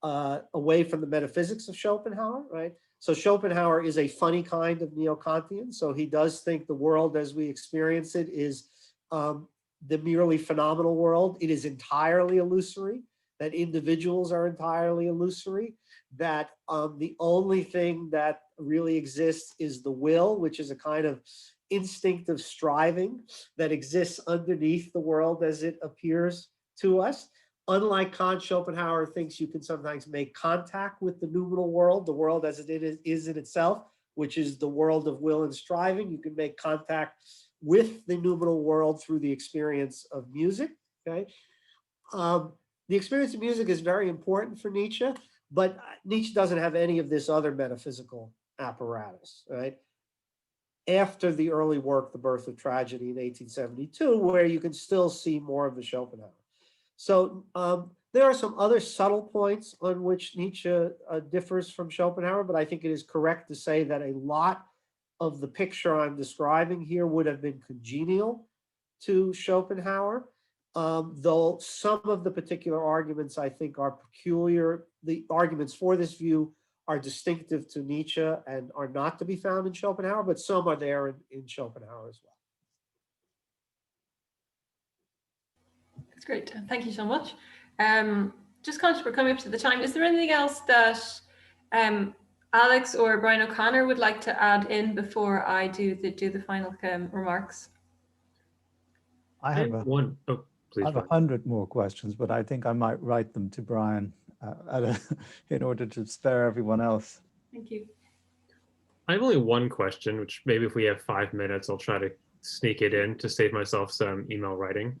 away from the metaphysics of Schopenhauer, right? So Schopenhauer is a funny kind of neo-Kantian. So he does think the world as we experience it is the merely phenomenal world. It is entirely illusory, that individuals are entirely illusory, that the only thing that really exists is the will, which is a kind of instinctive striving that exists underneath the world as it appears to us. Unlike Kant, Schopenhauer thinks you can sometimes make contact with the noumenal world, the world as it is in itself, which is the world of will and striving. You can make contact with the noumenal world through the experience of music, okay? The experience of music is very important for Nietzsche, but Nietzsche doesn't have any of this other metaphysical apparatus, right? After the early work, The Birth of Tragedy in 1872, where you can still see more of the Schopenhauer. So there are some other subtle points on which Nietzsche differs from Schopenhauer, but I think it is correct to say that a lot of the picture I'm describing here would have been congenial to Schopenhauer. Though some of the particular arguments I think are peculiar, the arguments for this view are distinctive to Nietzsche and are not to be found in Schopenhauer, but some are there in Schopenhauer as well. That's great. Thank you so much. Just conscious we're coming up to the time. Is there anything else that Alex or Brian O'Connor would like to add in before I do the final remarks? I have one. Oh, please. I have 100 more questions, but I think I might write them to Brian in order to spare everyone else. Thank you. I have only one question, which maybe if we have 5 minutes, I'll try to sneak it in to save myself some email writing.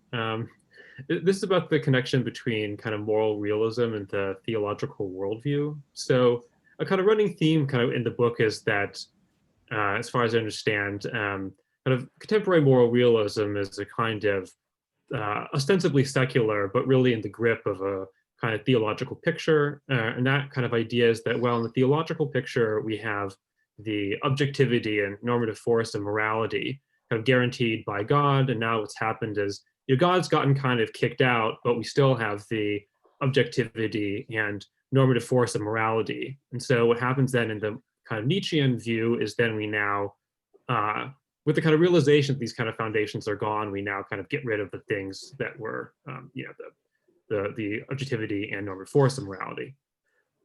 This is about the connection between kind of moral realism and the theological worldview. So a kind of running theme kind of in the book is that, as far as I understand, kind of contemporary moral realism is a kind of ostensibly secular, but really in the grip of a kind of theological picture. And that kind of idea is that, well, in the theological picture, we have the objectivity and normative force and morality kind of guaranteed by God. And now what's happened is, you know, God's gotten kind of kicked out, but we still have the objectivity and normative force and morality. And so what happens then in the kind of Nietzschean view is then we now, with the kind of realization that these kind of foundations are gone, we now kind of get rid of the things that were, you know, the objectivity and normative force and morality.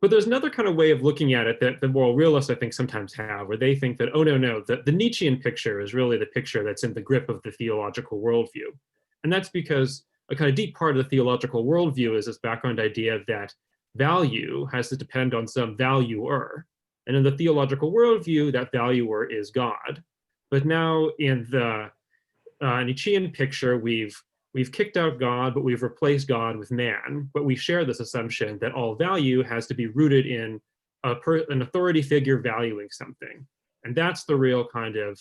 But there's another kind of way of looking at it that the moral realists, I think, sometimes have, where they think that, oh, no, the Nietzschean picture is really the picture that's in the grip of the theological worldview. And that's because a kind of deep part of the theological worldview is this background idea that value has to depend on some valuer. And in the theological worldview, that valuer is God. But now in the Nietzschean picture, we've kicked out God, but we've replaced God with man. But we share this assumption that all value has to be rooted in an authority figure valuing something. And that's the real kind of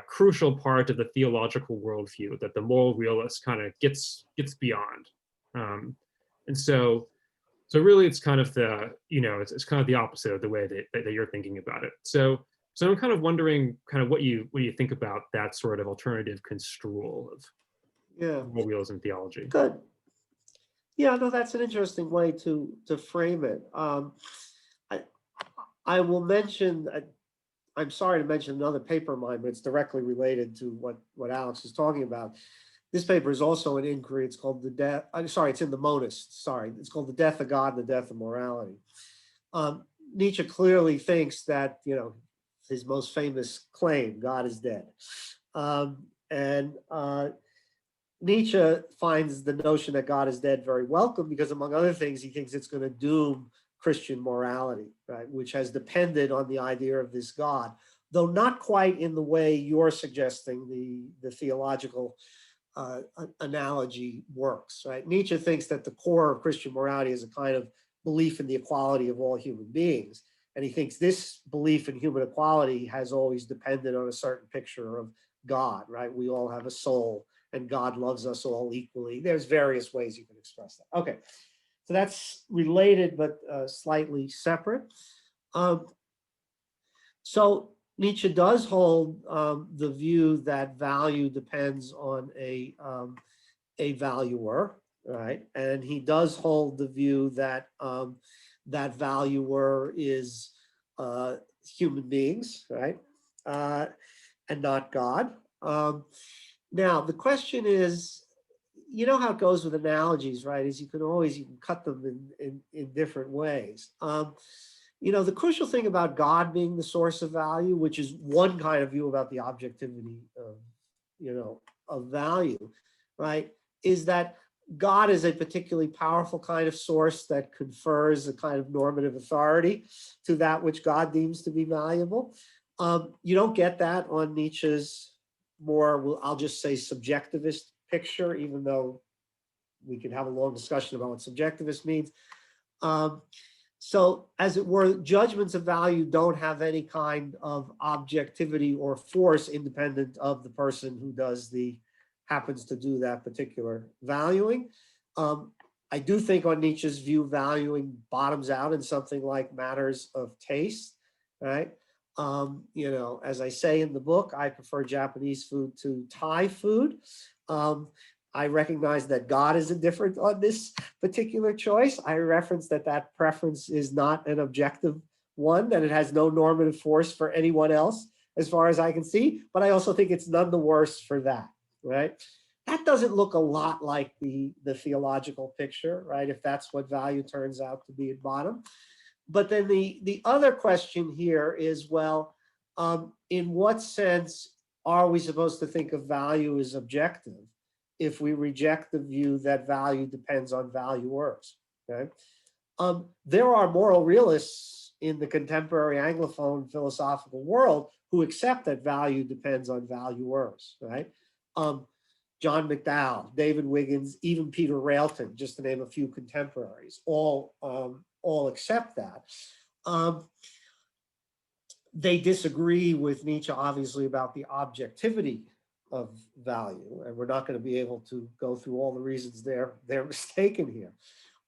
crucial part of the theological worldview that the moral realist kind of gets beyond. And so really it's kind of the, you know, it's kind of the opposite of the way that you're thinking about it. So I'm kind of wondering kind of what you think about that sort of alternative construal of moral realism theology. Good. Yeah, no, that's an interesting way to frame it. I will mention, I'm sorry to mention another paper of mine, but it's directly related to what Alex is talking about. This paper is also an inquiry. It's called it's in the Monist, it's called The Death of God and the Death of Morality. Nietzsche clearly thinks that, you know, his most famous claim, God is dead. Nietzsche finds the notion that God is dead very welcome because, among other things, he thinks it's going to doom Christian morality, right, which has depended on the idea of this God, though not quite in the way you're suggesting the theological analogy works, right? Nietzsche thinks that the core of Christian morality is a kind of belief in the equality of all human beings. And he thinks this belief in human equality has always depended on a certain picture of God, right? We all have a soul and God loves us all equally. There's various ways you can express that. Okay, so that's related, but slightly separate. So Nietzsche does hold the view that value depends on a valuer, right? And he does hold the view that that valuer is human beings, right? And not God. Now, the question is, you know how it goes with analogies, right? Is you can cut them in different ways. You know, the crucial thing about God being the source of value, which is one kind of view about the objectivity of, you know, of value, right, is that God is a particularly powerful kind of source that confers a kind of normative authority to that which God deems to be valuable. You don't get that on Nietzsche's more, well, I'll just say subjectivist picture, even though we can have a long discussion about what subjectivist means. So as it were, judgments of value don't have any kind of objectivity or force independent of the person who happens to do that particular valuing. I do think on Nietzsche's view, valuing bottoms out in something like matters of taste, right? You know, as I say in the book, I prefer Japanese food to Thai food. I recognize that God is indifferent on this particular choice. I reference that preference is not an objective one, that it has no normative force for anyone else, as far as I can see, but I also think it's none the worse for that, right? That doesn't look a lot like the theological picture, right? If that's what value turns out to be at bottom. But then the other question here is, well, in what sense are we supposed to think of value as objective if we reject the view that value depends on valuers, okay? There are moral realists in the contemporary Anglophone philosophical world who accept that value depends on valuers, right? John McDowell, David Wiggins, even Peter Railton, just to name a few contemporaries, all accept that. They disagree with Nietzsche, obviously, about the objectivity of value, and we're not going to be able to go through all the reasons they're mistaken here.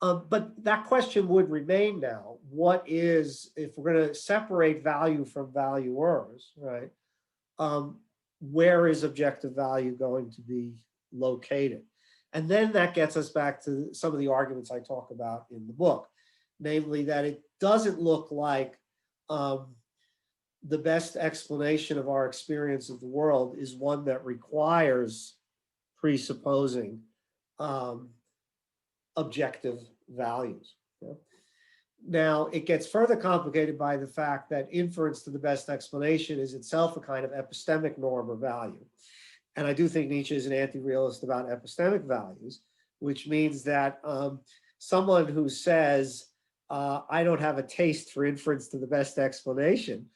But that question would remain now. What is, if we're going to separate value from valuers, right? Where is objective value going to be located? And then that gets us back to some of the arguments I talk about in the book, namely that it doesn't look like the best explanation of our experience of the world is one that requires presupposing objective values. Now, it gets further complicated by the fact that inference to the best explanation is itself a kind of epistemic norm or value. And I do think Nietzsche is an anti-realist about epistemic values, which means that someone who says, I don't have a taste for inference to the best explanation,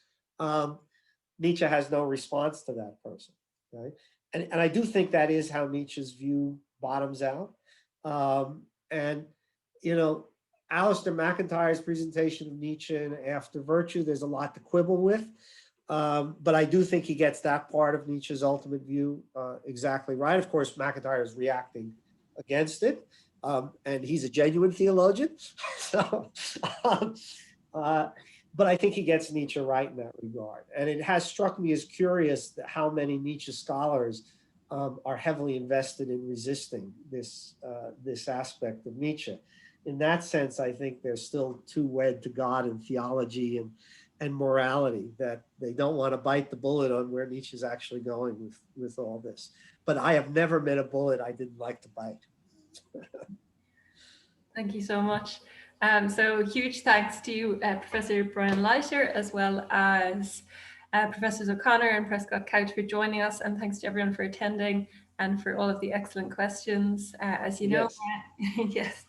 Nietzsche has no response to that person, right? And I do think that is how Nietzsche's view bottoms out. And, you know, Alistair McIntyre's presentation of Nietzsche in After Virtue, there's a lot to quibble with. But I do think he gets that part of Nietzsche's ultimate view exactly right. Of course, McIntyre is reacting against it. And he's a genuine theologian. So, but I think he gets Nietzsche right in that regard. And it has struck me as curious that how many Nietzsche scholars are heavily invested in resisting this aspect of Nietzsche. In that sense, I think they're still too wed to God and theology and morality that they don't want to bite the bullet on where Nietzsche's actually going with all this. But I have never met a bullet I didn't like to bite. Thank you so much. So huge thanks to you, Professor Brian Leiter, as well as Professors O'Connor and Prescott-Couch for joining us, and thanks to everyone for attending and for all of the excellent questions. As you know, yes. Yes.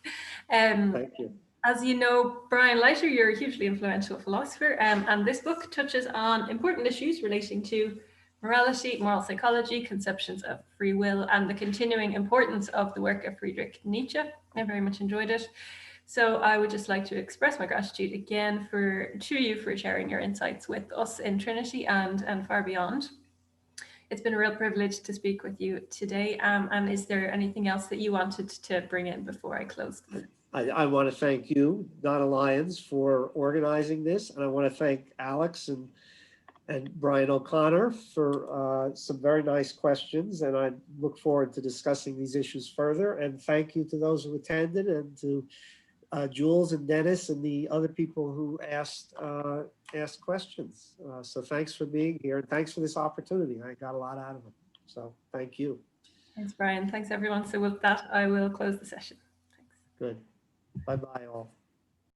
Thank you. As you know, Brian Leiter, you're a hugely influential philosopher, and this book touches on important issues relating to morality, moral psychology, conceptions of free will, and the continuing importance of the work of Friedrich Nietzsche. I very much enjoyed it. So I would just like to express my gratitude again to you for sharing your insights with us in Trinity and far beyond. It's been a real privilege to speak with you today. And is there anything else that you wanted to bring in before I close? I want to thank you, Donna Lyons, for organizing this. And I want to thank Alex and Brian O'Connor for some very nice questions. And I look forward to discussing these issues further. And thank you to those who attended, and to Jules and Dennis and the other people who asked questions. So thanks for being here, and thanks for this opportunity. I got a lot out of it. So thank you. Thanks, Brian. Thanks, everyone. So with that, I will close the session. Thanks. Good. Bye-bye all.